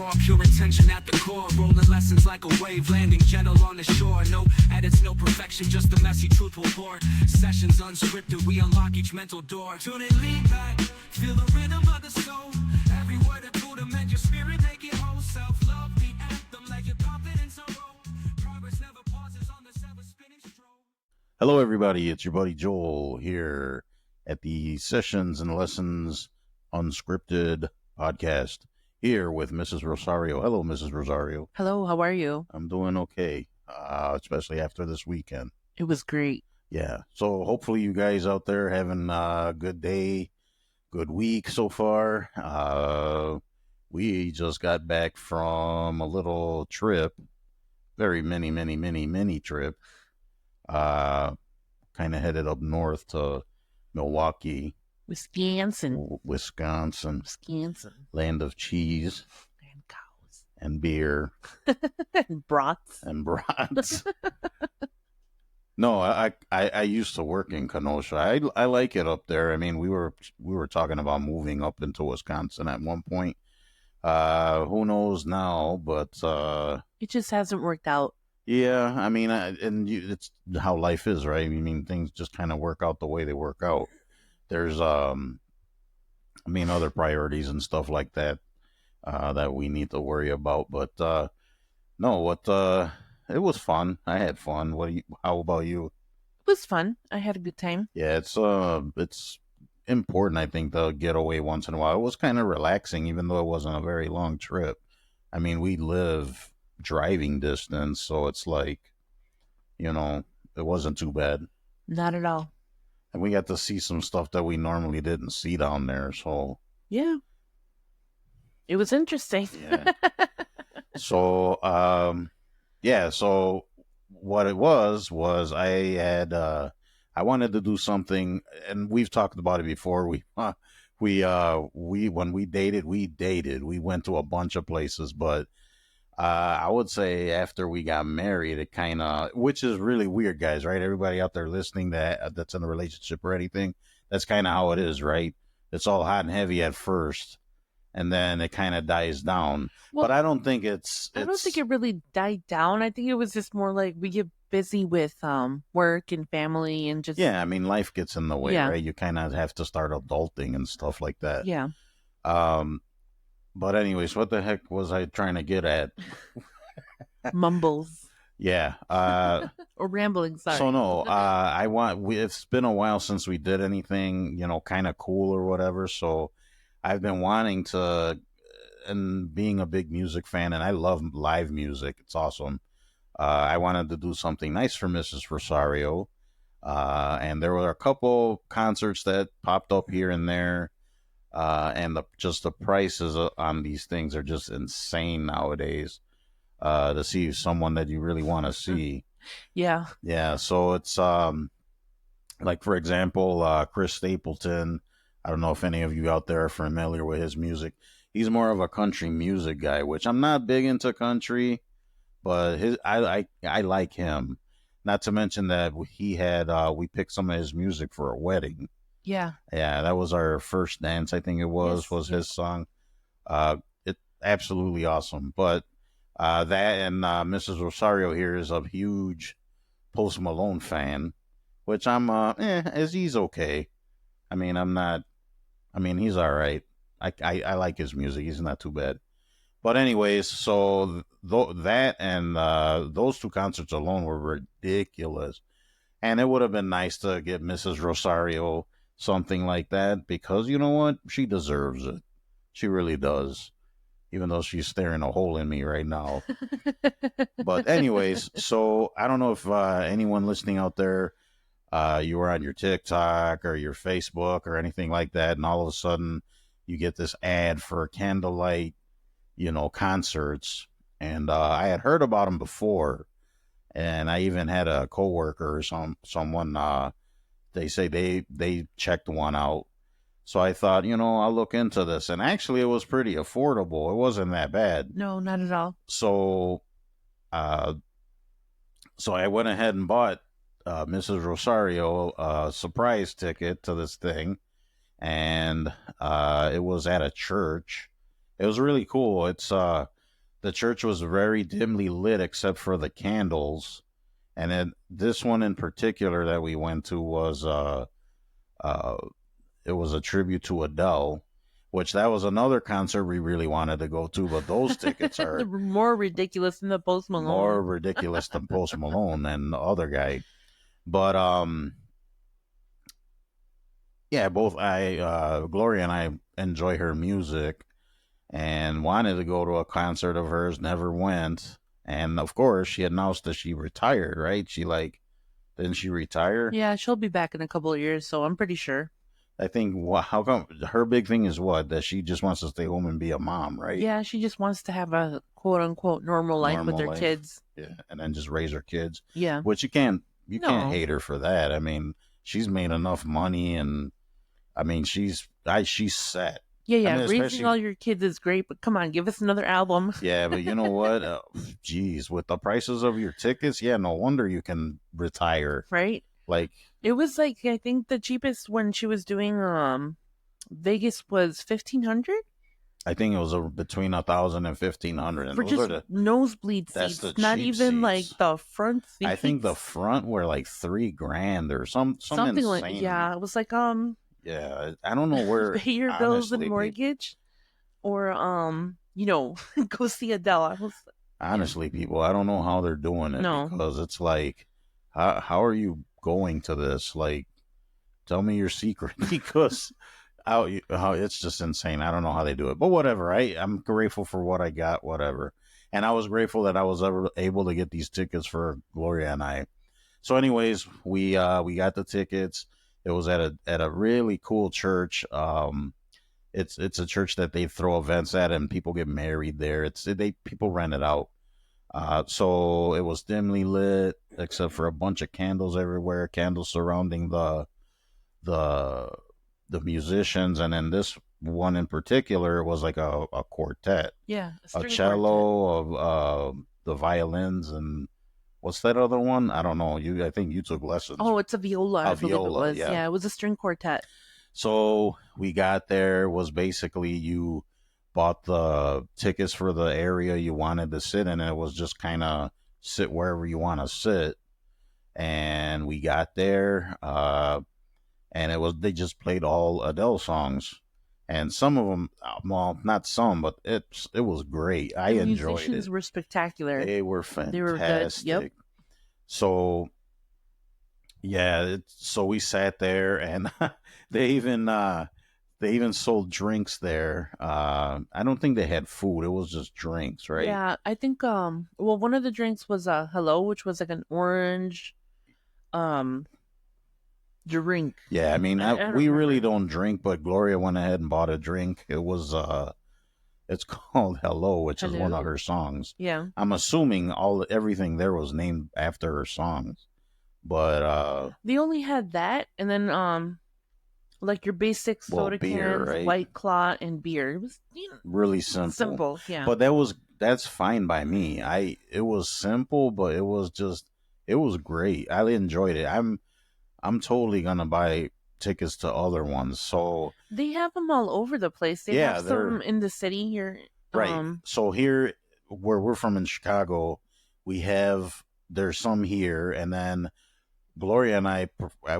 raw, pure intention at the core. Rolling lessons like a wave, landing gentle on the shore. No edits, no perfection, just the messy truth will pour. Sessions unscripted, we unlock each mental door. Tune in, lean back, feel the rhythm of the soul. Every word a tool to mend your spirit, make it whole. Self-love, the anthem, like your confidence a roll. Progress never pauses on the seven-spinning stroll. Hello, everybody. It's your buddy Joel here at the Sessions and Lessons Unscripted podcast here with Mrs. Rosario. Hello, Mrs. Rosario. Hello, how are you? I'm doing okay, especially after this weekend. It was great. Yeah. So hopefully you guys out there having a good day, good week so far. We just got back from a little trip, very mini trip. Kind of headed up north to Milwaukee, Wisconsin. Land of cheese And cows. and beer And brats. and brats. No, I used to work in Kenosha. I like it up there. I mean, we were talking about moving up into Wisconsin at one point. Who knows now? But It just hasn't worked out. yeah, I mean, it's how life is, right? I mean, things just kind of work out the way they work out. There's other priorities and stuff like that that we need to worry about. But it was fun. I had fun. How about you? It was fun. I had a good time. Yeah, it's important, I think, to get away once in a while. It was kind of relaxing, even though it wasn't a very long trip. I mean, we live driving distance, so it's like, it wasn't too bad. Not at all. And we got to see some stuff that we normally didn't see down there, so Yeah. It was interesting. yeah. So so what it was I wanted to do something, and we've talked about it before. When we dated, we went to a bunch of places, but I would say after we got married, it kind of, which is really weird, guys, right? Everybody out there listening that's in a relationship or anything, that's kind of how it is, right? It's all hot and heavy at first, and then it kind of dies down. Well, but I don't think I don't think it really died down. I think it was just more like we get busy with work and family and just... Yeah, I mean, life gets in the way, Yeah. right? You kind of have to start adulting and stuff like that. Yeah. But anyways, what the heck was I trying to get at? Mumbles. Yeah. Or rambling, sorry. So no, it's been a while since we did anything, kind of cool or whatever. So I've been wanting to, and being a big music fan, and I love live music. It's awesome. I wanted to do something nice for Mrs. Rosario. And there were a couple concerts that popped up here and there. And the prices on these things are just insane nowadays. To see someone that you really want to see. Yeah. Yeah. So it's like, for example, Chris Stapleton. I don't know if any of you out there are familiar with his music. He's more of a country music guy, which I'm not big into country, but I like him. Not to mention that we picked some of his music for a wedding. Yeah. Yeah, that was our first dance, I think it was Yes. his song. It absolutely awesome. But that and Mrs. Rosario here is a huge Post Malone fan, which I'm he's okay. I mean, he's all right. I like his music. He's not too bad. But anyways, so that and those two concerts alone were ridiculous. And it would have been nice to get Mrs. Rosario something like that, because you know what? She deserves it. She really does. Even though she's staring a hole in me right now. But anyways, so I don't know if anyone listening out there, you were on your TikTok or your Facebook or anything like that, and all of a sudden you get this ad for candlelight, concerts. And I had heard about them before, and I even had a coworker or someone. They say they checked one out. So I thought, I'll look into this. And actually, it was pretty affordable. It wasn't that bad. No, not at all. So I went ahead and bought Mrs. Rosario a surprise ticket to this thing. And it was at a church. It was really cool. It's the church was very dimly lit except for the candles. And then this one in particular that we went to was uh it was a tribute to Adele, which that was another concert we really wanted to go to, but those tickets They're are more ridiculous than the Post more Malone. ridiculous than Post Malone and the other guy. But yeah, both I Gloria and I enjoy her music and wanted to go to a concert of hers, never went. And of course, she announced that she retired, right? She like didn't she retire? Yeah, she'll be back in a couple of years, so I'm pretty sure. I think how come her big thing is what that she just wants to stay home and be a mom, right? Yeah, she just wants to have a quote unquote normal life with Normal her life, kids. yeah, and then just raise her kids, Yeah. which you can't No. hate her for that. I mean, she's made enough money, and I mean, she's set. Yeah, I yeah. mean, Raising especially all your kids is great, but come on, give us another album. yeah, but you know what? Geez, with the prices of your tickets, yeah, no wonder you can retire. Right? Like, It was like I think the cheapest when she was doing Vegas was 1,500 I think it was between 1,000 and 1,500, and for those are just the nosebleed that's seats, the not cheap even like seats. the front seats. I think the front were like 3 grand or some something like insane. yeah, it was like Yeah, I don't know where. pay your bills and Honestly, mortgage or go see Adele. I was yeah. people, I don't know how they're doing it No. because it's like, how are you going to this? Like, tell me your secret because how it's just insane. I don't know how they do it, but whatever. I'm grateful for what I got. Whatever, and I was grateful that I was ever able to get these tickets for Gloria and I. So, anyways, we got the tickets. It was at a really cool church. It's a church that they throw events at, and people get married there. They people rent it out. So it was dimly lit, except for a bunch of candles everywhere, candles surrounding the the musicians, and then this one in particular was like a quartet, Yeah, a a string quartet. cello of the violins, and what's that other one? I don't know. I think you took lessons. Oh, it's a viola. I believe Viola, it was. yeah. Yeah, it was a string quartet. So we got there was basically you bought the tickets for the area you wanted to sit in, and it was just kind of sit wherever you want to sit. And we got there, and they just played all Adele songs, and some of them, well, not some, but it was great. I The enjoyed musicians it. were spectacular. They were fantastic. They were good. Yep. So yeah, so we sat there, and they even sold drinks there. I don't think they had food; it was just drinks, right? Yeah, I think well one of the drinks was a hello, which was like an orange um drink. Yeah, I mean, I don't we really remember. don't drink, but Gloria went ahead and bought a drink. It was it's called Hello, which is one of Hello. her songs. Yeah. I'm assuming everything there was named after her songs, but They only had that and then like your basic well, soda beer, cans, right? White Claw, and beer. It was Really simple. simple, yeah. But that's fine by me. It was simple, but it was great. I enjoyed it. I'm totally gonna buy tickets to other ones. So They have them all over the place. They yeah, have they're some in the city here. right. So here, where we're from in Chicago, there's some here, and then Gloria and I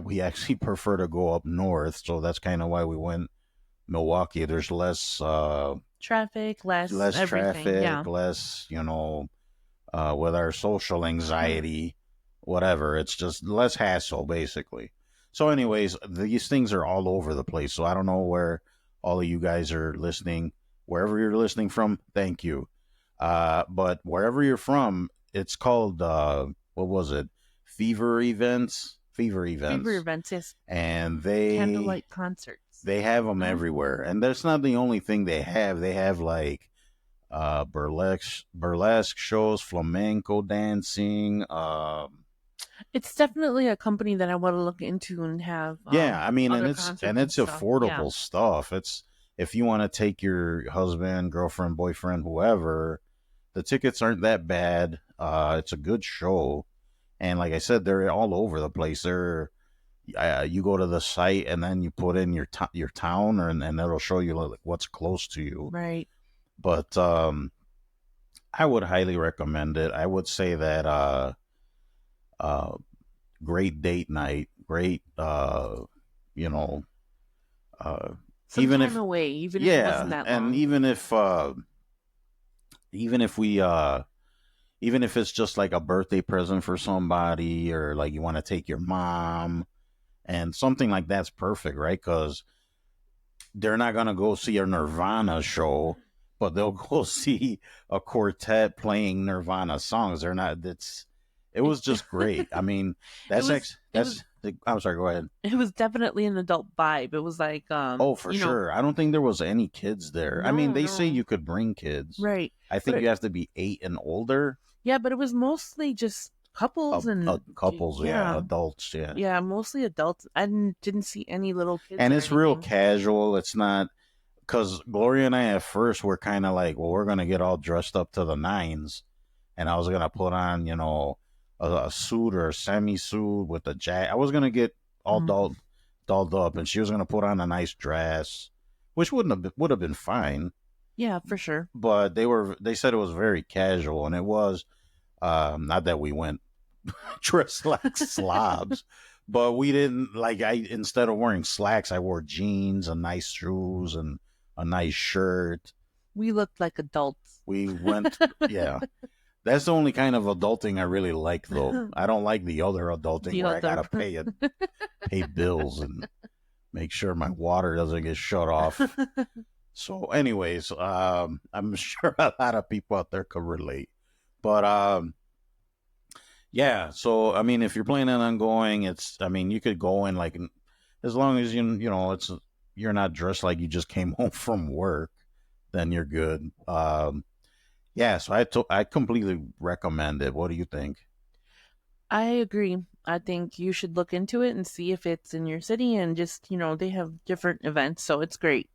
we actually prefer to go up north, so that's kind of why we went Milwaukee. There's Traffic, less everything. traffic, Yeah. less with our social anxiety, whatever. It's just less hassle, basically. So, anyways, these things are all over the place. So I don't know where all of you guys are listening. Wherever you're listening from, thank you. But wherever you're from, it's called what was it? Fever events. Fever events. Fever events, yes. And Candlelight concerts. they have them Mhm. everywhere, and that's not the only thing they have. They have like burlesque shows, flamenco dancing. It's definitely a company that I want to look into and have. Yeah, I mean, other and it's concerts stuff. affordable Yeah. stuff. It's if you want to take your husband, girlfriend, boyfriend, whoever, the tickets aren't that bad. It's a good show, and like I said, they're all over the place. You go to the site and then you put in your town, and it'll show you like what's close to you. Right. But I would highly recommend it. I would say that uh great date night, great you know, uh Some even time if away, even if it wasn't yeah, that and long. even if we even if it's just like a birthday present for somebody, or like you want to take your mom, and something like that's perfect, right? Because they're not gonna go see a Nirvana show, but they'll go see a quartet playing Nirvana songs. They're not. It's. It It, was just great. I mean, it was it was that's. I'm sorry. Go ahead. it was definitely an adult vibe. It was like Oh, for sure. I don't think there was any kids there. I mean, no, they say no. you could bring kids. Right. I But think you have to be 8 and older. yeah, but it was mostly just couples and Couples, yeah, yeah. adults, yeah. Yeah, mostly adults. I didn't see any little kids And or it's real anything. casual. It's not because Gloria and I at first were kind of like, well, we're gonna get all dressed up to the nines, and I was gonna put on, a suit or a semi suit with a jacket. I was gonna get all Mm, dolled up, and she was gonna put on a nice dress, which would have been fine. yeah, for sure. But they said it was very casual, and it was not that we went dressed like slobs, but we didn't like. I instead of wearing slacks, I wore jeans and nice shoes and a nice shirt. We looked like adults. We went, yeah. That's the only kind of adulting I really like, though. I don't like the other adulting The where I other. gotta pay bills and make sure my water doesn't get shut off. So, anyways, I'm sure a lot of people out there could relate. But yeah. So, I mean, if you're planning on going, I mean, you could go in like, as long as you're not dressed like you just came home from work, then you're good. Yeah. So I completely recommend it. What do you think? I agree. I think you should look into it and see if it's in your city and just, they have different events, so it's great.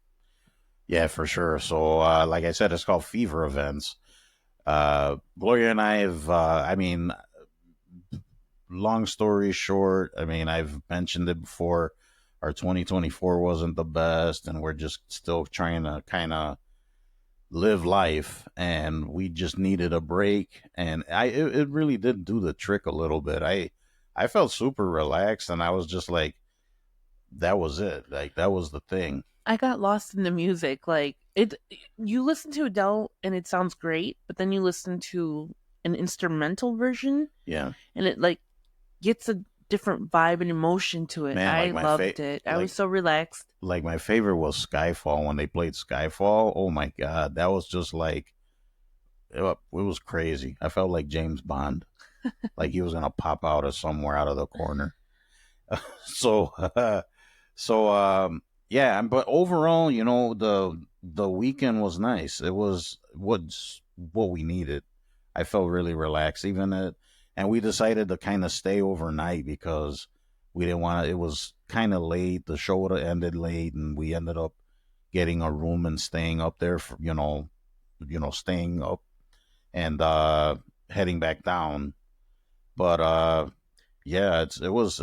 Yeah, for sure. So, like I said, it's called Fever Events. Gloria and I have, I mean, long story short, I mean, I've mentioned it before. Our 2024 wasn't the best, and we're just still trying to kind of live life, and we just needed a break. And it really did do the trick a little bit. I felt super relaxed, and I was just like, that was it. Like that was the thing. I got lost in the music. Like you listen to Adele and it sounds great, but then you listen to an instrumental version Yeah, and it like gets a different vibe and emotion to it. man. I loved it. I was so relaxed. Like my favorite was Skyfall when they played Skyfall. Oh my god, that was just like it was crazy. I felt like James Bond, like he was gonna pop out of somewhere out of the corner. So, yeah. But overall, the weekend was nice. It was what we needed. I felt really relaxed, and we decided to kind of stay overnight because we didn't want to. It was kind of late. The show would have ended late, and we ended up getting a room and staying up there for staying up and heading back down. But yeah, it was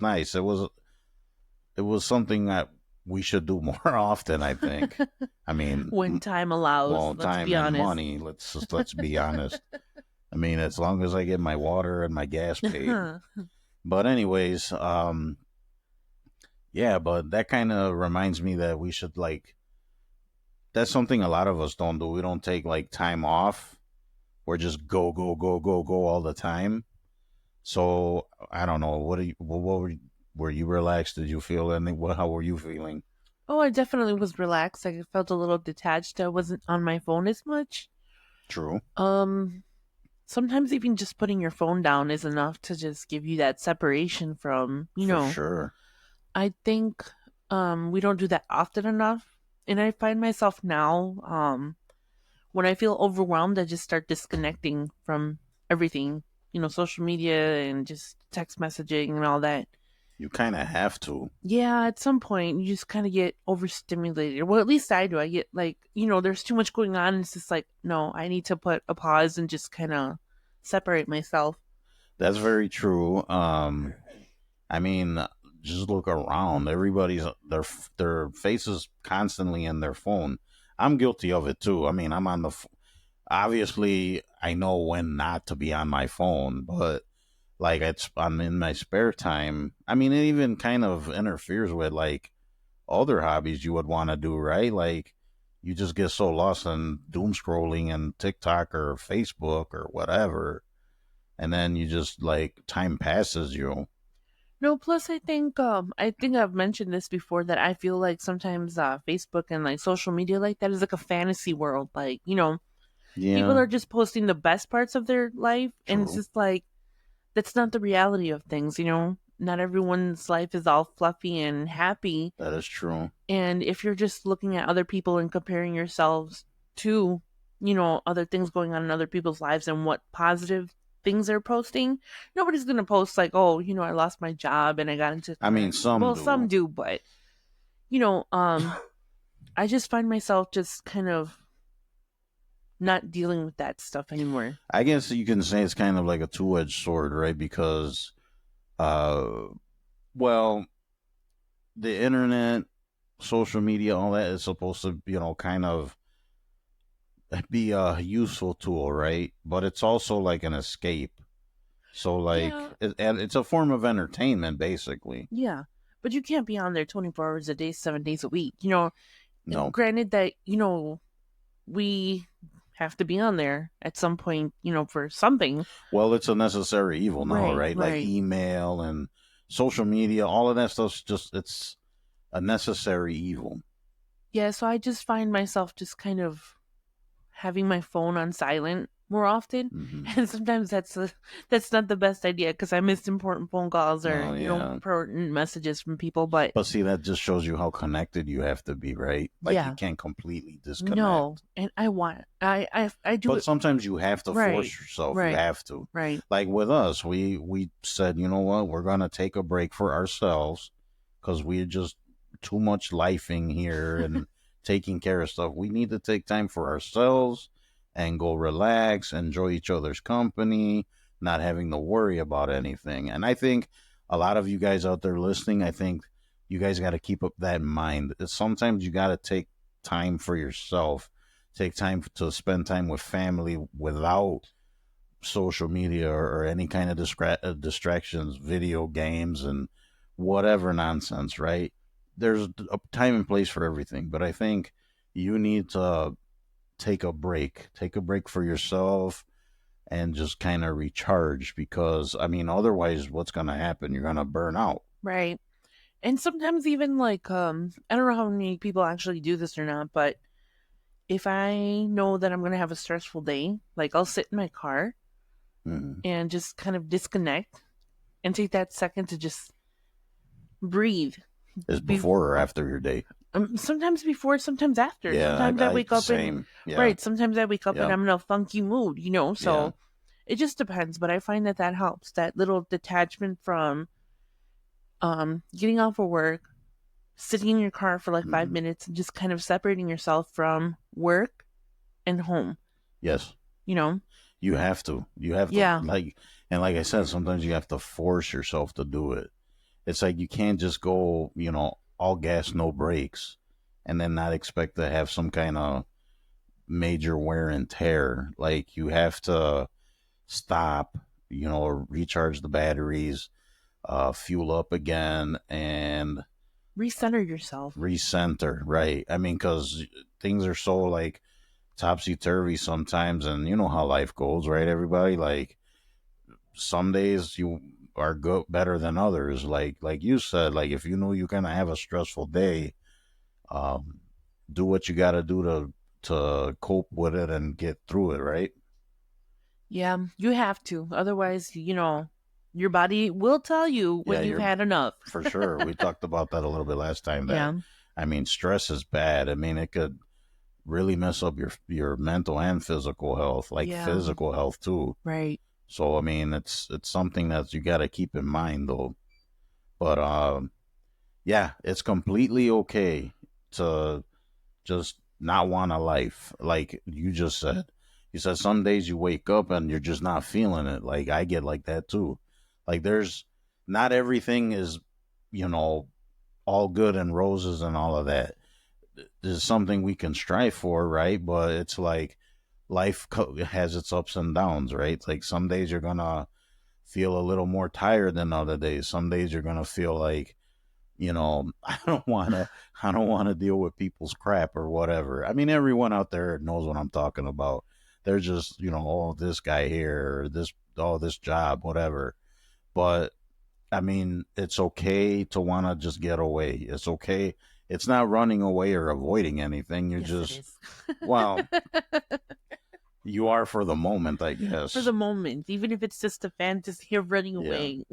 nice. It was something that we should do more often. I think. I mean, When time allows, well, let's time be and honest. money. Let's be honest. I mean, as long as I get my water and my gas paid. But anyways, yeah. But that kind of reminds me that we should like. That's something a lot of us don't do. We don't take like time off. We're just go go go go go all the time. So I don't know. What were you relaxed? Did you feel anything? How were you feeling? Oh, I definitely was relaxed. I felt a little detached. I wasn't on my phone as much. True. Um, Sometimes even just putting your phone down is enough to just give you that separation from, For sure. I think we don't do that often enough. And I find myself now, when I feel overwhelmed, I just start disconnecting from everything, social media and just text messaging and all that. You kind of have to. Yeah, at some point you just kind of get overstimulated. Well, at least I do. I get like, there's too much going on. And it's just like, no, I need to put a pause and just kind of separate myself. That's very true. I mean, just look around. Everybody's their faces constantly in their phone. I'm guilty of it too. I mean, I'm on obviously I know when not to be on my phone, but like I'm in my spare time. I mean, it even kind of interferes with like other hobbies you would want to do, right? Like you just get so lost in doom scrolling and TikTok or Facebook or whatever, and then you just like time passes you. No, plus I think I've mentioned this before that I feel like sometimes Facebook and like social media like that is like a fantasy world. Like, people Yeah, are just posting the best parts of their life, and it's true. just like that's not the reality of things. Not everyone's life is all fluffy and happy. That is true. And if you're just looking at other people and comparing yourselves to, other things going on in other people's lives and what positive things they're posting, nobody's going to post like, oh, I lost my job and I got into a I car mean, accident. some Well, some do. do, but, you know, um, I just find myself just kind of not dealing with that stuff anymore. I guess you can say it's kind of like a two-edged sword, right? Because, uh, well, the internet, social media, all that is supposed to, kind of be a useful tool, right? But it's also like an escape. So, like, Yeah, and it's a form of entertainment, basically. yeah. But you can't be on there 24 hours a day, 7 days a week. No, Granted that, we have to be on there at some point, for something. well, it's a necessary evil now, Right, right? Like right. email and social media, all of that stuff's just it's a necessary evil. Yeah, so I just find myself just kind of having my phone on silent more often, Hmm. and sometimes that's not the best idea because I miss important phone calls or No, yeah. important messages from people. But But see, that just shows you how connected you have to be, right? Like you yeah, can't completely disconnect. no, and I do But it sometimes you have to right, force yourself. You right, have to. right. Like with us, we said, you know what, we're gonna take a break for ourselves because we're just too much lifing here and taking care of stuff. We need to take time for ourselves and go relax, enjoy each other's company, not having to worry about anything. And I think a lot of you guys out there listening, I think you guys got to keep up that in mind. Sometimes you got to take time for yourself, take time to spend time with family without social media or any kind of distractions, video games, and whatever nonsense, right? There's a time and place for everything, but I think you need to take a break for yourself and just kind of recharge because, I mean, otherwise, what's going to happen? You're going to burn out. Right. And sometimes even like I don't know how many people actually do this or not, but if I know that I'm going to have a stressful day, like I'll sit in my car Mm-hmm. and just kind of disconnect and take that second to just breathe. Is Be- before or after your day? sometimes before, sometimes after. Yeah, Sometimes I I wake up and same. Yeah, right. Sometimes I wake up and yeah, I'm in a funky mood. yeah. So it just depends. But I find that helps. That little detachment from getting off of work, sitting in your car for like five Hmm. minutes, and just kind of separating yourself from work and home. Yes, You know? you have to. You have to Yeah. like, and like I said, sometimes you have to force yourself to do it. It's like you can't just go, all gas, no brakes, and then not expect to have some kind of major wear and tear. Like you have to stop, recharge the batteries, fuel up again, and Recenter yourself. recenter. Right? I mean, because things are so like topsy turvy sometimes, and you know how life goes, right? Everybody like some days you are good better than others. Like you said, like if you know you're gonna have a stressful day, um, do what you got to do to cope with it and get through it, right? Yeah, you have to. Otherwise, your body will tell you Yeah, when you've you're had enough. for sure. We talked about that a little bit last time. That Yeah. I mean, stress is bad. I mean, it could really mess up your mental and physical health, like Yeah. physical health too. Right. So I mean, it's something that you got to keep in mind though. But yeah, it's completely okay to just not want a life. Like you just said, you said some days you wake up and you're just not feeling it. Like I get like that too. Like there's not everything is, you know, all good and roses and all of that. There's something we can strive for, right? But it's like has its ups and downs, right? Like some days you're gonna feel a little more tired than other days. Some days you're gonna feel like, I don't wanna deal with people's crap or whatever. I mean, everyone out there knows what I'm talking about. They're just, oh, this guy here, or this job, whatever. But I mean, it's okay to wanna just get away. It's okay. It's not running away or avoiding anything. You're Yes, just, it well, is. you are for the moment, I For guess. the moment, even if it's just a fantasy of running Yeah. away.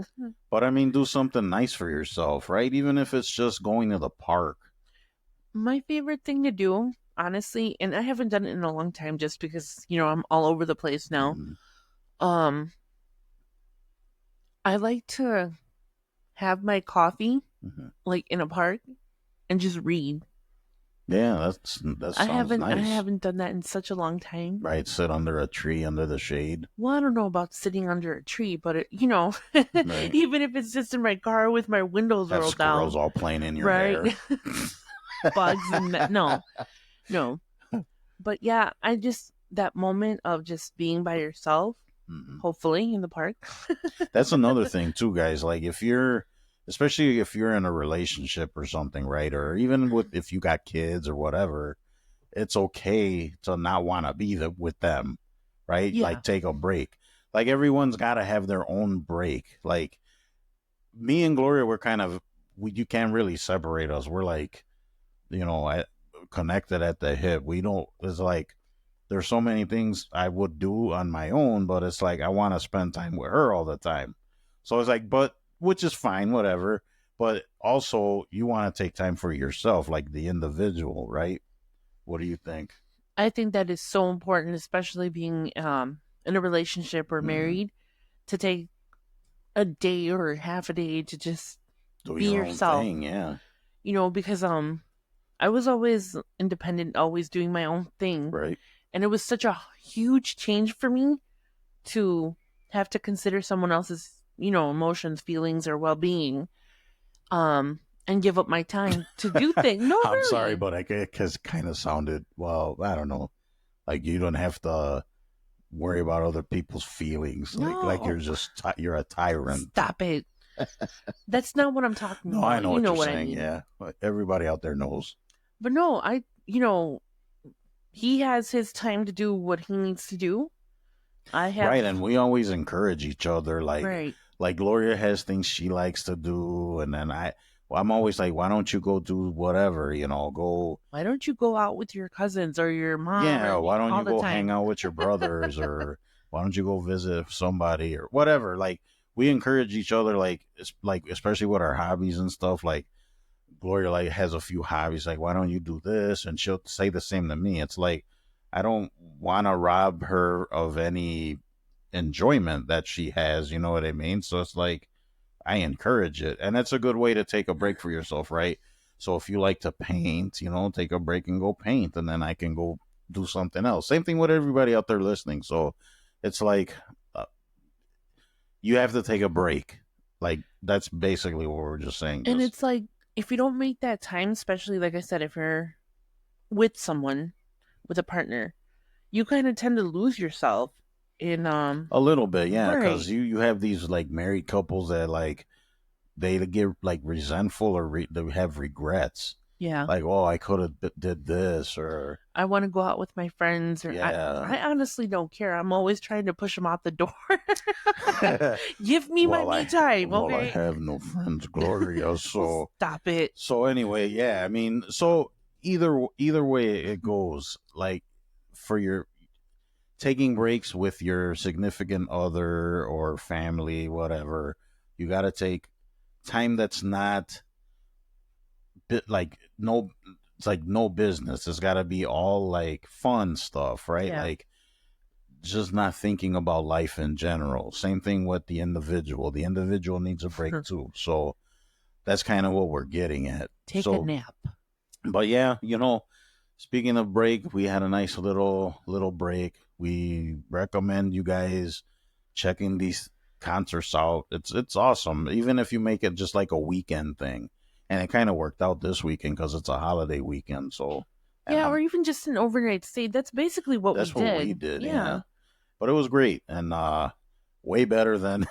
But I mean, do something nice for yourself, right? Even if it's just going to the park. My favorite thing to do, honestly, and I haven't done it in a long time just because, I'm all over the place now. Mhm. Um, I like to have my coffee Mhm. like in a park and just read. Yeah, that I sounds haven't I nice. haven't done that in such a long time. Right, sit under a tree under the shade. Well, I don't know about sitting under a tree, but Right. even if it's just in my car with my windows Have rolled squirrels down, all playing in your right? hair. Bugs and no, no. But yeah, I just that moment of just being by yourself, Mhm. hopefully in the park. That's another thing too, guys. Like especially if you're in a relationship or something, right? Or even if you got kids or whatever, it's okay to not want to be with them, right? Yeah, Like take a break. Like everyone's got to have their own break. Like me and Gloria, we're kind of you can't really separate us. We're like, connected at the hip. We don't. It's like there's so many things I would do on my own, but it's like I want to spend time with her all the time. So it's like, but which is fine, whatever. But also, you want to take time for yourself, like the individual, right? What do you think? I think that is so important, especially being in a relationship or Mm-hmm. married, to take a day or half a day to just Do be your own yourself. thing, yeah. Because I was always independent, always doing my own thing, Right. and it was such a huge change for me to have to consider someone else's, emotions, feelings, or well-being, and give up my time to do things. No, I'm sorry, really. but it kind of sounded, well, I don't know. Like you don't have to worry about other people's feelings. Like you're No, just, you're a tyrant. stop it. That's not what I'm talking No, I about. know You what know you're what I saying. mean. Yeah. But everybody out there knows. But no, he has his time to do what he needs to do. I have, Right. And we always encourage each other. right. Like Gloria has things she likes to do. And then I'm always like, why don't you go do whatever, go. Why don't you go out with your cousins or your mom Yeah. or Why don't all you the go hang time? out with your brothers or why don't you go visit somebody or whatever? Like we encourage each other, like, especially with our hobbies and stuff. Like, Gloria like has a few hobbies. Like, why don't you do this? And she'll say the same to me. It's like I don't want to rob her of any enjoyment that she has. You know what I mean? So it's like I encourage it, and that's a good way to take a break for yourself, right? So if you like to paint, take a break and go paint, and then I can go do something else. Same thing with everybody out there listening. So it's like uh, you have to take a break. Like that's basically what we're just saying. And Just it's like, if you don't make that time, especially like I said, if you're with someone, with a partner, you kind of tend to lose yourself in, a little bit, yeah, right. because you have these like married couples that like they get like resentful or they have regrets, Yeah. like, oh, I could have did this or I want to go out with my friends, or yeah. I honestly don't care. I'm always trying to push them out the door. Give me my me time, I okay? have no friends, Gloria. So Stop it. anyway, yeah. I mean, so either way it goes, like for your taking breaks with your significant other or family, whatever, you got to take time that's not like no, it's like no business. It's got to be all like fun stuff, right? Yeah. Like just not thinking about life in general. Same thing with the individual. The individual needs a break too. So that's kind of what we're getting at. Take a So, nap. but yeah, speaking of break, we had a nice little break. We recommend you guys checking these concerts out. It's awesome, even if you make it just like a weekend thing. And it kind of worked out this weekend because it's a holiday weekend, so And Yeah, or even just an overnight stay. That's basically what that's we what did. we did. Yeah. Yeah. But it was great and way better than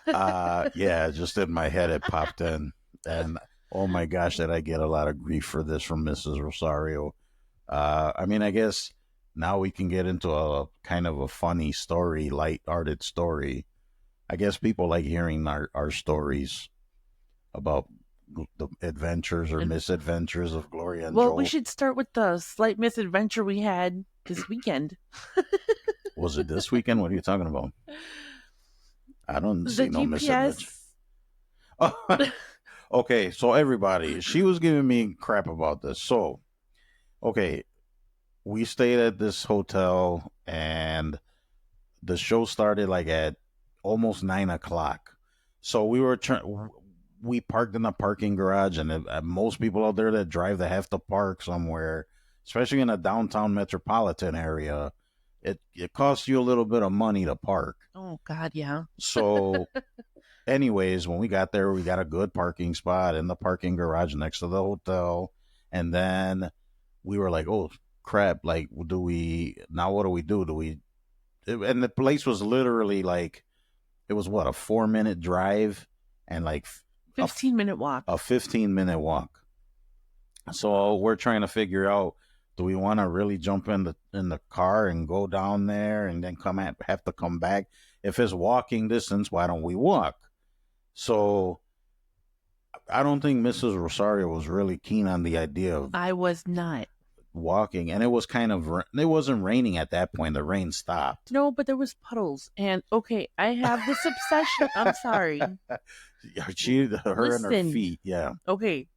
yeah, just in my head it popped in. And oh my gosh, did I get a lot of grief for this from Mrs. Rosario. I mean, I guess now we can get into a kind of a funny story, light-hearted story. I guess people like hearing our stories about the adventures or And- misadventures of Gloria and Well, we Joel. should start with the slight misadventure we had this weekend. Was it this weekend? What are you talking about? I don't The see no misadventure. GPS. Okay, so everybody, she was giving me crap about this. So, okay, we stayed at this hotel and the show started like at almost 9 o'clock. So we parked in a parking garage, and most people out there that drive, they have to park somewhere, especially in a downtown metropolitan area. It costs you a little bit of money to park. Oh God, yeah. So, anyways, when we got there, we got a good parking spot in the parking garage next to the hotel, and then we were like, "Oh crap! Like, what do we do? And the place was literally like, it was what, a 4 minute drive and like 15-minute walk. a 15-minute walk. So we're trying to figure out, do we want to really jump in the car and go down there and then have to come back? If it's walking distance, why don't we walk? So I don't think Mrs. Rosario was really keen on the idea of I was not. walking, and it was it wasn't raining at that point. The rain stopped. No, but there was puddles. And okay, I have this obsession. I'm sorry. Her and her Listen. feet, yeah. Okay,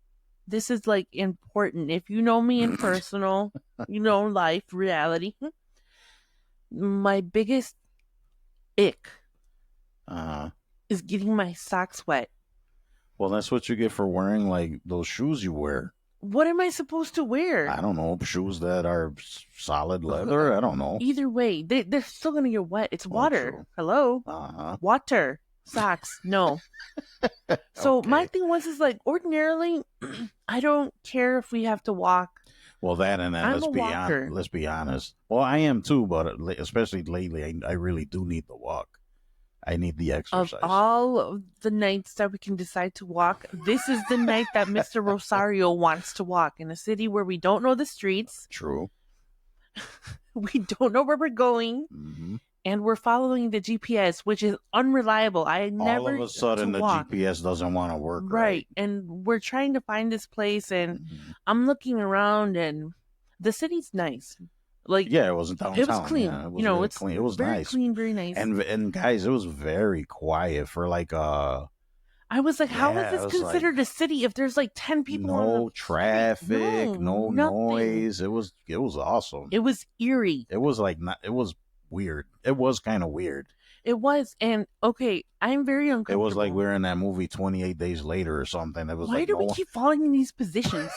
this is like important. If you know me in personal, you know, life, reality. My biggest ick is getting my socks wet. Well, that's what you get for wearing like those shoes you wear. What am I supposed to wear? I don't know, shoes that are solid leather. I don't know. Either way, they're still gonna get wet. It's water. True. Hello, water. Socks, no. So Okay. my thing is like ordinarily, I don't care if we have to walk. Well, that and then I'm let's a walker. Let's be honest. Well, I am too, but especially lately, I really do need the walk. I need the exercise. Of all of the nights that we can decide to walk, this is the night that Mr. Rosario wants to walk in a city where we don't know the streets. True. We don't know where we're going. Mm-hmm. And we're following the GPS, which is unreliable. All of a sudden, the GPS doesn't want to work. Right. And we're trying to find this place, and I'm looking around, and the city's nice. Like, yeah, it wasn't downtown. It was clean. Yeah, it was really it's clean. It was very nice. Clean, very nice. And guys, it was very quiet for like I was like, how is this considered a city if there's like 10 people? No traffic, no noise. It was awesome. It was eerie. It was like it was weird. It was kind of weird. It was, and okay, I'm very uncomfortable. It was like we're in that movie 28 Days Later or something. It was Why like, do we keep falling in these positions?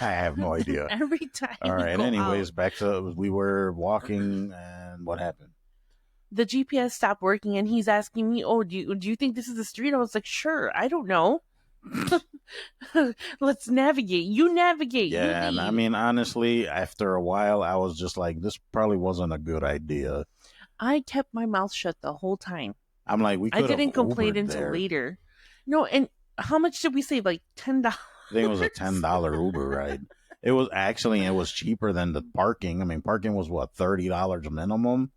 I have no idea. Every time. All right. Anyways, back to we were walking, and what happened? The GPS stopped working, and he's asking me, "Oh, do you think this is the street?" I was like, "Sure, I don't know." Let's navigate. You navigate. Yeah, and I mean, honestly, after a while, I was just like, this probably wasn't a good idea. I kept my mouth shut the whole time. I'm like, I didn't complain until later. No, and how much did we save? Like $10. I think it was a $10 Uber ride. It was cheaper than the parking. I mean, parking was what, $30 minimum.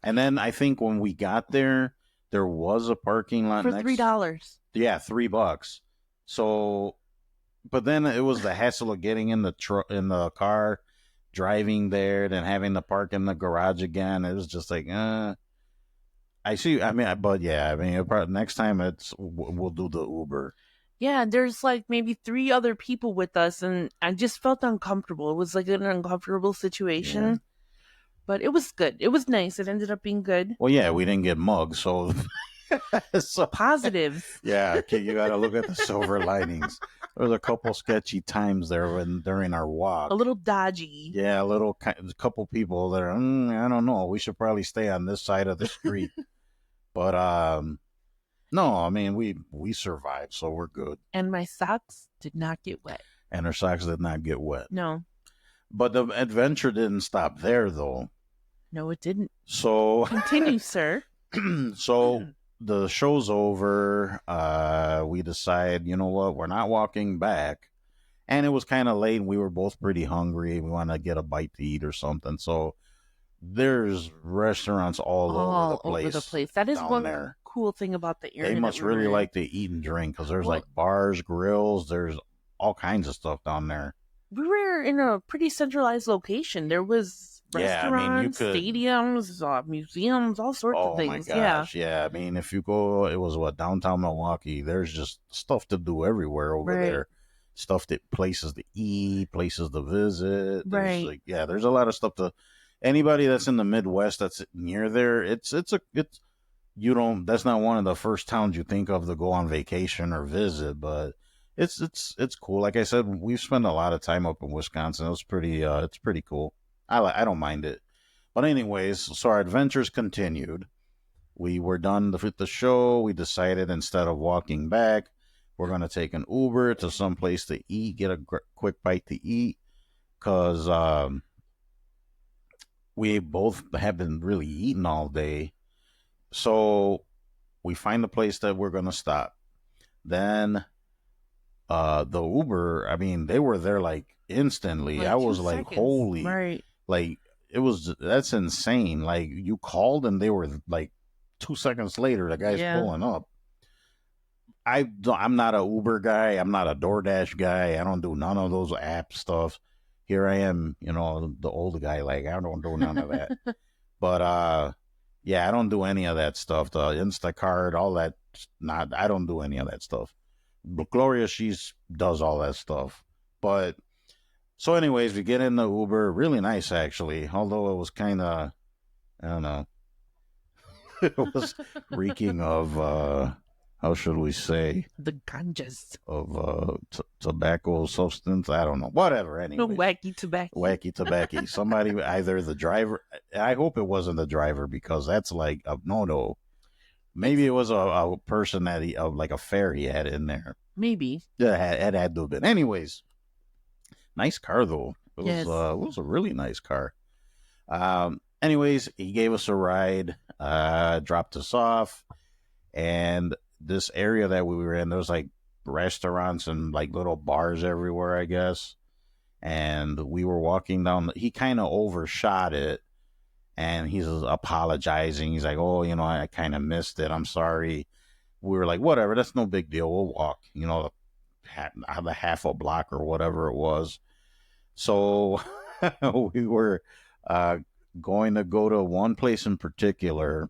And then I think when we got there was a parking lot for $3. Yeah, $3. So, but then it was the hassle of getting in the car, driving there, then having to park in the garage again. It was just like, I see. I mean, but yeah, I mean, next time we'll do the Uber. Yeah, there's like maybe 3 other people with us, and I just felt uncomfortable. It was like an uncomfortable situation. Yeah. But it was good. It was nice. It ended up being good. Well, yeah, we didn't get mugged, so so positives. Yeah, okay, you got to look at the silver linings. There was a couple sketchy times there during our walk. A little dodgy. Yeah, a couple people that are, I don't know. We should probably stay on this side of the street. But no, I mean we survived, so we're good. And my socks did not get wet. And her socks did not get wet. No. But the adventure didn't stop there, though. No, it didn't. So, Continue, sir. so the show's over. We decide, you know what, we're not walking back. And it was kind of late, and we were both pretty hungry. We want to get a bite to eat or something. So there's restaurants all over the All over the place place. That is down one there. cool thing about the They area that must we were really in. like to eat and drink because there's Well, like bars, grills, there's all kinds of stuff down there. we were in a pretty centralized location. There was Yeah, I mean, you restaurants, could. stadiums, museums, all sorts of Oh my things. Yeah, gosh, yeah. I mean, if you go, it was what, downtown Milwaukee. There's just stuff to do everywhere over right, there. Stuff that places to eat, places to visit. There's right. like, yeah, there's a lot of stuff to. Anybody that's in the Midwest that's near there, it's you don't. That's not one of the first towns you think of to go on vacation or visit, but it's cool. Like I said, we've spent a lot of time up in Wisconsin. It's pretty cool. I don't mind it. But anyways, so our adventures continued. We were done with the show. We decided instead of walking back, we're going to take an Uber to some place to eat, get a quick bite to eat, because we both have been really eating all day. So we find the place that we're going to stop. Then the Uber, I mean, they were there like instantly. Like I 2 was like, seconds. holy, Right. like that's insane. Like you called and they were like 2 seconds later, the guy's Yeah. pulling up. I'm not a Uber guy. I'm not a DoorDash guy. I don't do none of those app stuff. Here I am, the old guy. Like I don't do none of that. But yeah, I don't do any of that stuff. The Instacart, all that. Not. I don't do any of that stuff. But Gloria, she's does all that stuff. But so, anyways, we get in the Uber. Really nice, actually. Although it was kind of, I don't know, it was reeking of, how should we say, The ganjas. of tobacco substance. I don't know. Whatever. No Anyway, wacky tobacco. wacky tobacco. Somebody, either the driver. I hope it wasn't the driver because that's like a no. Maybe it was a person that like a fare he had in there. Maybe. Yeah, it had to have been. Anyways, nice car though. Yes. It was a really nice car. Anyways, he gave us a ride, dropped us off, and this area that we were in, there was like restaurants and like little bars everywhere, I guess. And we were walking down. He kind of overshot it, and he's apologizing. He's like, "Oh, I kind of missed it. I'm sorry." We were like, "Whatever, that's no big deal. We'll walk." The half a block or whatever it was. So we were going to go to one place in particular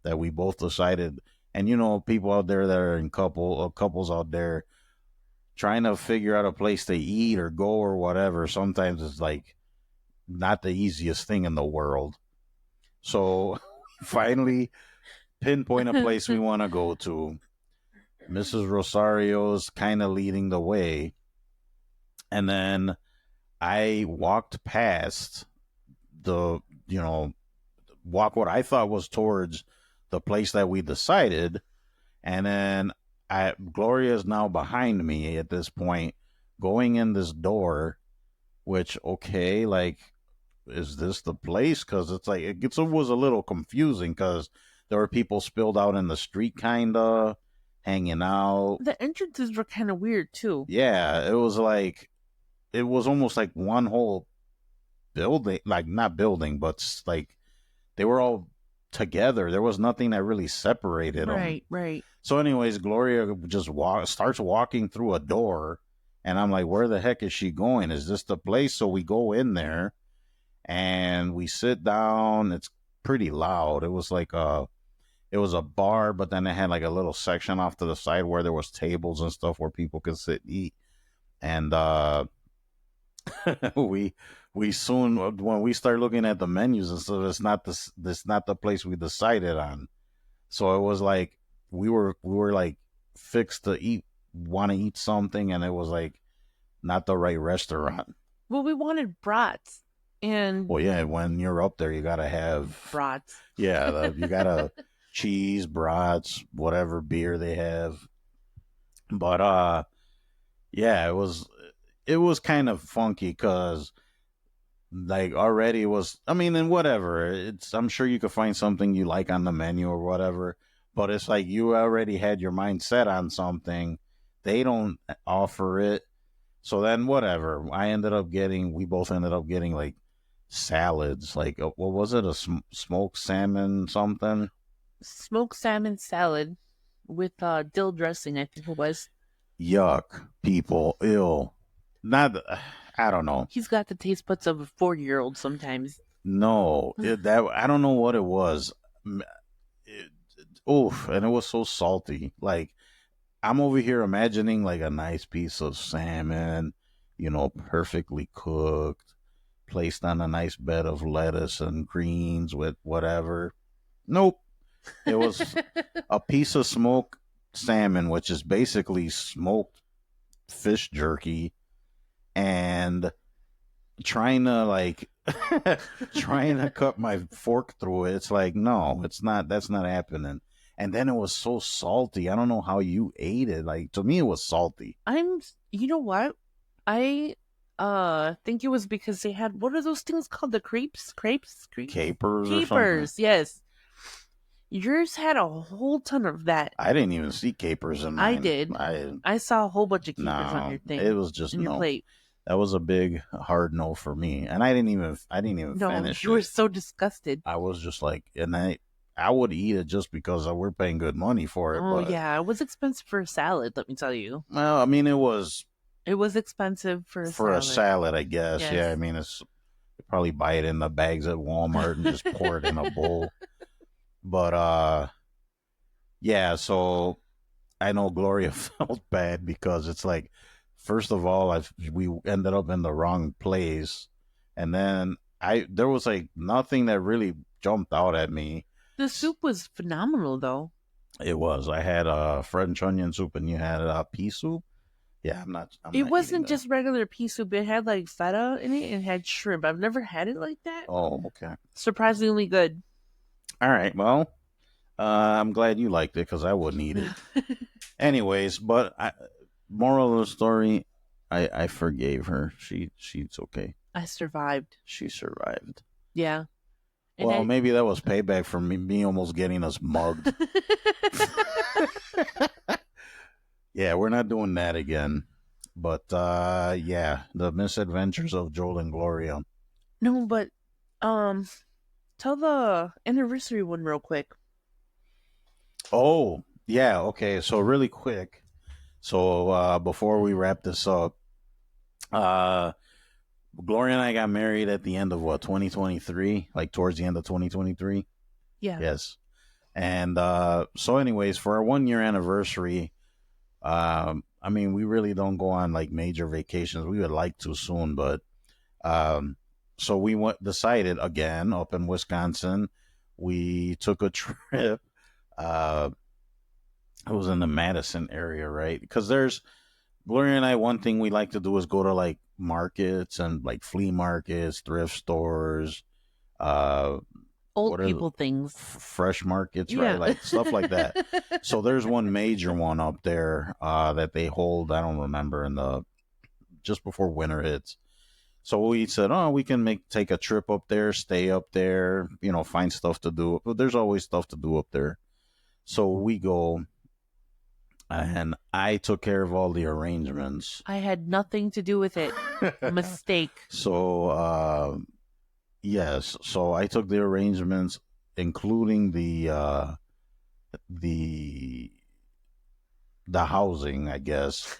that we both decided. And people out there that are in couples out there trying to figure out a place to eat or go or whatever. Sometimes it's like not the easiest thing in the world. So finally pinpoint a place we want to go to. Mrs. Rosario's kind of leading the way. And then I walked past walk what I thought was towards the place that we decided. And then Gloria is now behind me at this point, going in this door, which, okay, like, is this the place? Because it's like, it was a little confusing because there were people spilled out in the street, kind of hanging out. The entrances were kind of weird too. Yeah, it was almost like one whole building, like not building, but like they were all together. There was nothing that really separated them. Right. So, anyways, Gloria just starts walking through a door, and I'm like, "Where the heck is she going? Is this the place?" So we go in there, and we sit down. It's pretty loud. It was a bar, but then it had like a little section off to the side where there was tables and stuff where people could sit and eat. And we soon, when we start looking at the menus and stuff, it's not the place we decided on. So it was like we were like fixed to want to eat something, and it was like not the right restaurant. Well, we wanted brats. And well, yeah, when you're up there, you gotta have brats. Yeah, you gotta cheese, brats, whatever beer they have. But yeah, it was kind of funky because like already was. I mean, and whatever. It's. I'm sure you could find something you like on the menu or whatever. But it's like you already had your mind set on something. They don't offer it. So then, whatever. We both ended up getting like salads. Like, what was it? A smoked salmon something? Smoked salmon salad with dill dressing, I think it was. Yuck, people, ill. Not, I don't know. He's got the taste buds of a 4-year-old sometimes. No, that I don't know what it was. It, oof, and it was so salty. Like I'm over here imagining like a nice piece of salmon, perfectly cooked, placed on a nice bed of lettuce and greens with whatever. Nope, it was a piece of smoked salmon, which is basically smoked fish jerky, and trying to like trying to cut my fork through it. It's like, no, it's not. That's not happening. And then it was so salty. I don't know how you ate it. Like to me, it was salty. You know what? I think it was because they had, what are those things called? The crepes? Capers or something. Capers, yes. Yours had a whole ton of that. I didn't even see capers in mine. I did. I saw a whole bunch of capers on no, your thing. it was just on your no. plate. That was a big hard no for me, and I didn't even No, finish you were it. so disgusted. I was just like, and I would eat it just because we're paying good money for it. Oh but, yeah, it was expensive for a salad. Let me tell you, well, I mean, it was it was expensive for a salad, I guess. Yes. Yeah, I mean, it's you probably buy it in the bags at Walmart and just pour it in a bowl. But yeah. So I know Gloria felt bad because it's like, first of all, we ended up in the wrong place, and then there was like nothing that really jumped out at me. The soup was phenomenal, though. It was. I had French onion soup, and you had pea soup. Yeah, I'm not. It not wasn't eating that. just regular pea soup. It had like feta in it and had shrimp. I've never had it like that. Oh, okay. Surprisingly good. All right. Well, I'm glad you liked it because I wouldn't eat it. Anyways, but moral of the story, I forgave her. She's okay. I survived. She survived. Yeah. And Well, maybe that was payback for me almost getting us mugged. Yeah, we're not doing that again. But yeah, the misadventures of Joel and Gloria. No, but tell the anniversary one real quick. Oh, yeah, okay. So really quick. So before we wrap this up, Gloria and I got married at the end of 2023, like towards the end of 2023. Yeah. Yes. And so anyways, for our 1 year anniversary, I mean, we really don't go on like major vacations. We would like to soon, but so we decided again up in Wisconsin. We took a trip. It was in the Madison area, right? Because Gloria and I, one thing we like to do is go to like markets and like flea markets, thrift stores, Old people things. fresh markets, Yeah. right? Like stuff like that. So there's one major one up there that they hold. I don't remember just before winter hits. So we said, oh, we can take a trip up there, stay up there, find stuff to do. But there's always stuff to do up there. So we go, and I took care of all the arrangements. I had nothing to do with it. Mistake. So yes, so I took the arrangements, including the housing, I guess.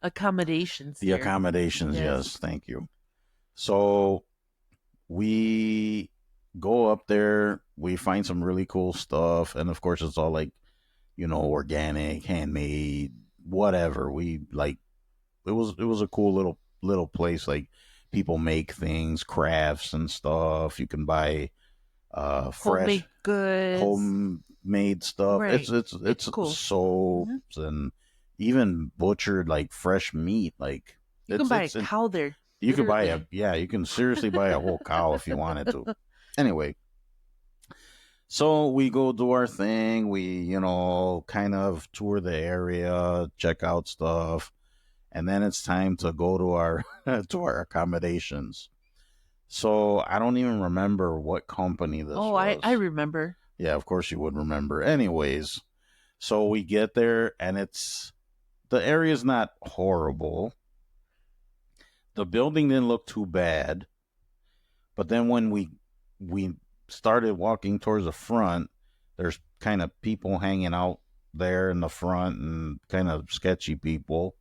Accommodations. The accommodations, yes, thank you. So we go up there, we find some really cool stuff, and of course it's all like, organic, handmade, whatever. We like it was a cool little place. Like people make things, crafts and stuff. You can buy fresh homemade goods, homemade stuff. Right. It's cool. Soaps and even butchered like fresh meat. Like you can buy a cow there. You could buy you can seriously buy a whole cow if you wanted to. Anyway, so we go do our thing. We, kind of tour the area, check out stuff, and then it's time to go to our to our accommodations. So I don't even remember what company this Oh, I was. remember. Yeah, of course you would remember. Anyways, so we get there and the area's not horrible. The building didn't look too bad, but then when we started walking towards the front, there's kind of people hanging out there in the front and kind of sketchy people.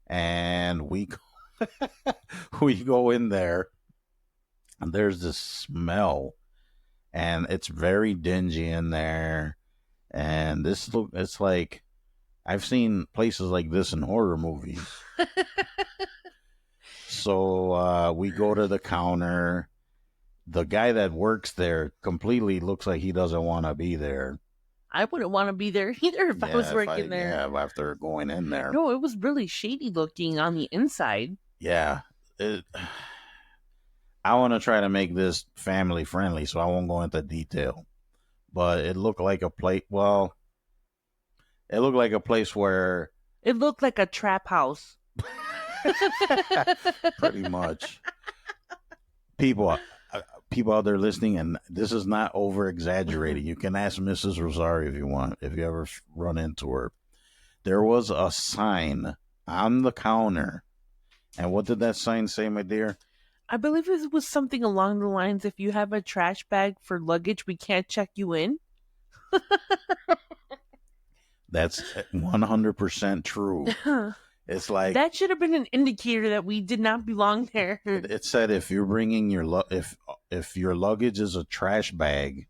And we go in there and there's this smell and it's very dingy in there. And it's like I've seen places like this in horror movies. So we go to the counter. The guy that works there completely looks like he doesn't want to be there. I wouldn't want to be there either if I was working there. Yeah, after going in there. No, it was really shady looking on the inside. Yeah. It, I want to try to make this family friendly, so I won't go into detail. But it looked like a place. Well, it looked like a place where It looked like a trap house. pretty much people people out there listening, and this is not over exaggerating. You can ask Mrs. Rosario if you want, if you ever run into her. There was a sign on the counter, and what did that sign say, my dear? I believe it was something along the lines, if you have a trash bag for luggage, we can't check you in. That's 100% true. It's like that should have been an indicator that we did not belong there. it said if you're bringing if your luggage is a trash bag,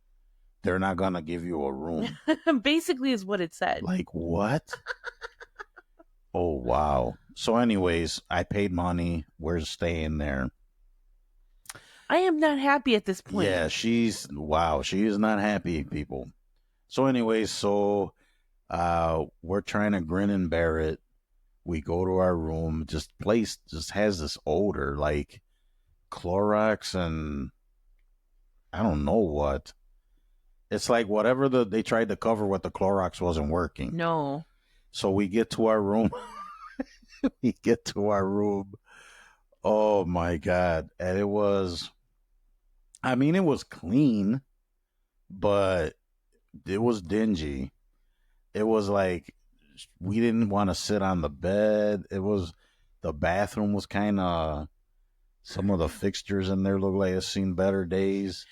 they're not gonna give you a room. Basically is what it said. Like what? Oh wow. So anyways, I paid money. We're staying there. I am not happy at this point. Yeah, she is not happy, people. So anyways, we're trying to grin and bear it. We go to our room. Place just has this odor like Clorox and I don't know what. It's like whatever they tried to cover with the Clorox wasn't working. No. So we get to our room. We get to our room. Oh my God. And it was clean, but it was dingy. It was like we didn't want to sit on the bed. The bathroom was kind of, some of the fixtures in there look like it's seen better days.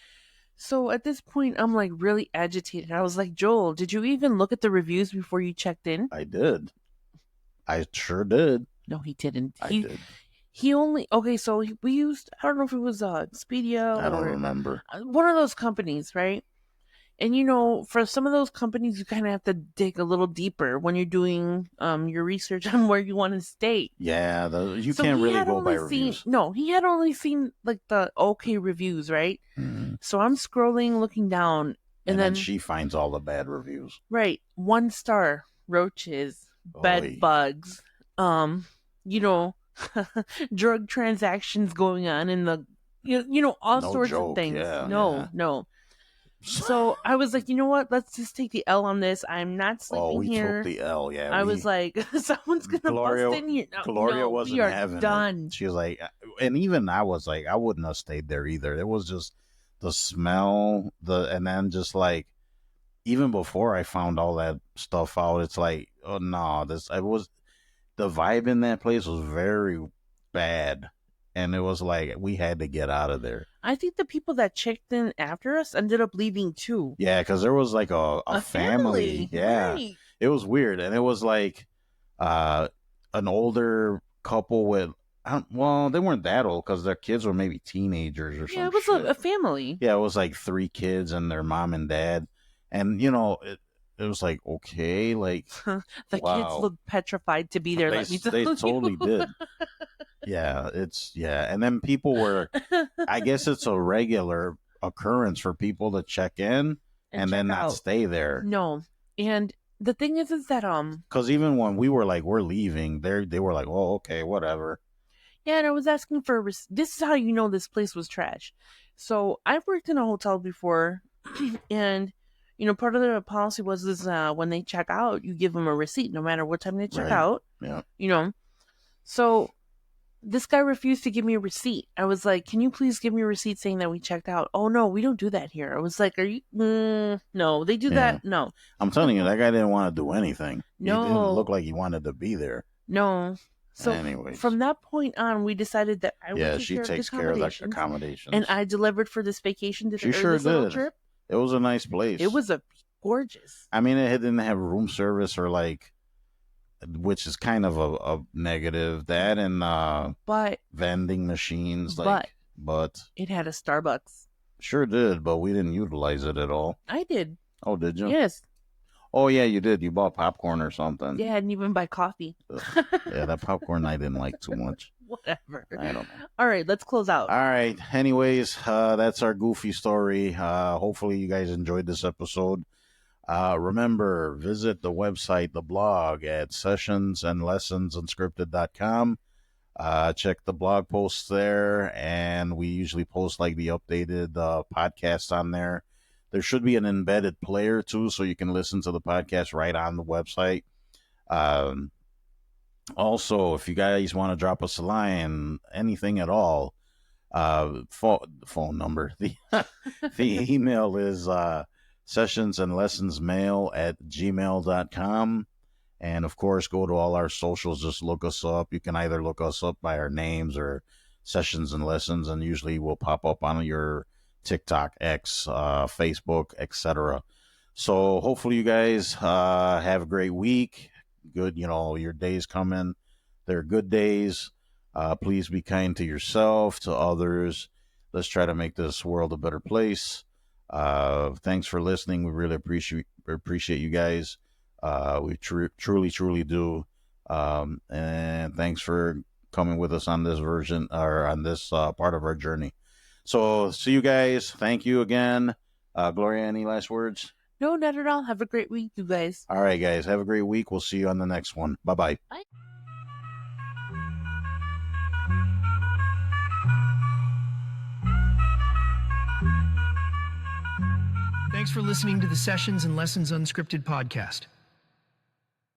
So at this point, I'm like really agitated. I was like, Joel, did you even look at the reviews before you checked in? I did. I sure did. No, he didn't. I did. He only, okay, so we used, I don't know if it was Expedia I don't remember. One of those companies, right? And for some of those companies, you kind of have to dig a little deeper when you're doing your research on where you want to stay. Yeah, you can't really go by reviews. No, he had only seen like the okay reviews, right? Mm-hmm. So I'm scrolling, looking down, and then she finds all the bad reviews. Right, 1 star, roaches, bed bugs, drug transactions going on in the, all sorts of things. Yeah, no. So I was like, you know what? Let's just take the L on this. I'm not sleeping here. Oh, we took the L, yeah. I was like, someone's going to bust in here. Gloria wasn't having done. it. She was like, and even I was like, I wouldn't have stayed there either. It was just the smell, and then just like, even before I found all that stuff out, it's like, oh no, the vibe in that place was very bad. And it was like, we had to get out of there. I think the people that checked in after us ended up leaving too. Yeah, because there was like a family. Yeah. Right. It was weird. And it was like an older couple with, well, they weren't that old because their kids were maybe teenagers or something. Yeah, it was a family. Yeah, it was like 3 kids and their mom and dad. And, it was like, okay, like. The kids looked petrified to be there. They totally did. Yeah, and then people were, I guess it's a regular occurrence for people to check in and then not stay there. No, and the thing is that because even when we were like, we're leaving, they were like, oh, okay, whatever. Yeah, and I was asking for this is how you know this place was trash. So I've worked in a hotel before, and part of the policy was when they check out, you give them a receipt no matter what time they check out. Yeah. So this guy refused to give me a receipt. I was like, can you please give me a receipt saying that we checked out? Oh, no, we don't do that here. I was like, are you? No, they do Yeah. that? No. I'm telling you, that guy didn't want to do anything. He didn't No. look like he wanted to be there. No. So Anyways. from that point on, we decided that I would Yeah, take she care takes of the care of the accommodations. accommodations. And I delivered for this vacation. She sure this little did. trip. It was a nice place. It was gorgeous. I mean, it didn't have room service or like, which is kind of a negative. That and But vending machines, like, but it had a Starbucks. Sure did, but we didn't utilize it at all. I did. Oh, did you? Yes. Oh, yeah, you did. You bought popcorn or something. Yeah, I didn't even buy coffee. Yeah, that popcorn I didn't like too much. Whatever. I don't know. All right, let's close out. All right. Anyways, that's our goofy story. Hopefully you guys enjoyed this episode. Remember, visit the website, the blog at sessionsandlessonsunscripted.com. Check the blog posts there, and we usually post like the updated podcast on there. There should be an embedded player too, so you can listen to the podcast right on the website. Also, if you guys want to drop us a line, anything at all, phone number, the email is sessionsandlessonsmail@gmail.com. And of course, go to all our socials. Just look us up. You can either look us up by our names or Sessions and Lessons, and usually we'll pop up on your TikTok, X, Facebook, etc. So hopefully you guys have a great week. Good, your days coming. They're good days. Please be kind to yourself, to others. Let's try to make this world a better place. Thanks for listening. We really appreciate you guys. We truly do. And thanks for coming with us on this version or on this part of our journey. So see you guys. Thank you again. Gloria, any last words? No, not at all. Have a great week, you guys. All right, guys. Have a great week. We'll see you on the next one. Bye-bye. Bye. Thanks for listening to the Sessions and Lessons Unscripted podcast.